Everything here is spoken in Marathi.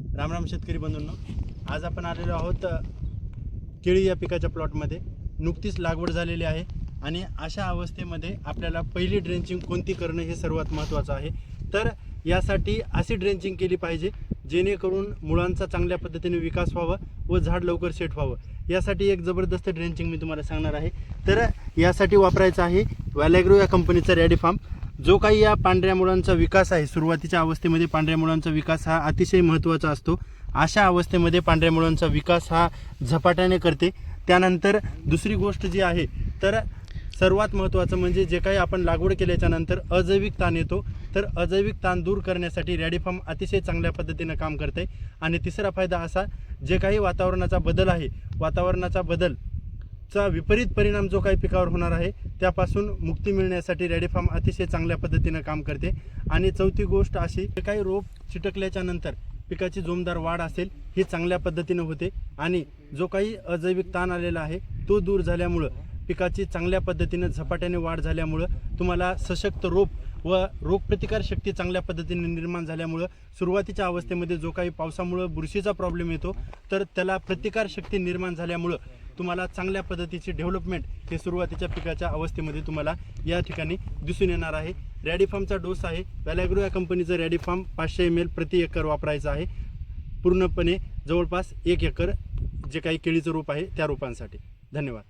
रामराम शेतकरी बंधूंनो, आज आपण आलेलो आहोत केळी या पिकाच्या प्लॉटमध्ये. नुकतीच लागवड झालेली आहे आणि अशा अवस्थेमध्ये आपल्याला पहिली ड्रेंचिंग कोणती करणं हे सर्वात महत्त्वाचं आहे. तर यासाठी अशी ड्रेंचिंग केली पाहिजे जेणेकरून मुळांचा चांगल्या पद्धतीने विकास व्हावा व झाड लवकर सेट व्हावं. यासाठी एक जबरदस्त ड्रेंचिंग मी तुम्हाला सांगणार आहे. तर यासाठी वापरायचं आहे व्हॅलॅग्रो या कंपनीचा रॅडीफार्म. जो काही या पांढऱ्या मुळांचा विकास आहे, सुरुवातीच्या अवस्थेमध्ये पांढऱ्या मुळांचा विकास हा अतिशय महत्त्वाचा असतो. अशा अवस्थेमध्ये पांढऱ्या मुळांचा विकास हा झपाट्याने करते. त्यानंतर दुसरी गोष्ट जी आहे, तर सर्वात महत्त्वाचं म्हणजे जे काही आपण लागवड केल्याच्या नंतर अजैविक ताण येतो, तर अजैविक ताण दूर करण्यासाठी रॅडीफार्म अतिशय चांगल्या पद्धतीनं काम करते. आणि तिसरा फायदा असा, जे काही वातावरणाचा बदल आहे, वातावरणाचा बदलचा विपरीत परिणाम जो काही पिकावर होणार आहे त्यापासून मुक्ती मिळण्यासाठी रॅडीफार्म अतिशय चांगल्या पद्धतीनं काम करते. आणि चौथी गोष्ट अशी, जे काही रोप चिटकल्याच्या नंतर पिकाची जोमदार वाढ असेल ही चांगल्या पद्धतीनं होते आणि जो काही अजैविक ताण आलेला आहे तो दूर झाल्यामुळं, पिकाची चांगल्या पद्धतीनं झपाट्याने वाढ झाल्यामुळं, तुम्हाला सशक्त रोप व रोगप्रतिकार शक्ती चांगल्या पद्धतीने निर्माण झाल्यामुळं, सुरुवातीच्या अवस्थेमध्ये जो काही पावसामुळं बुरशीचा प्रॉब्लेम येतो तर त्याला प्रतिकार शक्ती निर्माण झाल्यामुळं तुम्हाला चांगल्या पद्धतीची डेव्हलपमेंट हे सुरुवातीच्या पिकाच्या अवस्थेमध्ये तुम्हाला या ठिकाणी दिसून येणार आहे. रॅडीफार्मचा डोस आहे, व्हॅलॅग्रो या कंपनीचं रॅडीफार्म 500 ml प्रति एकर वापरायचं आहे. पूर्णपणे जवळपास 1 एकर जे काही केळीचं रोप आहे त्या रोपांसाठी. धन्यवाद.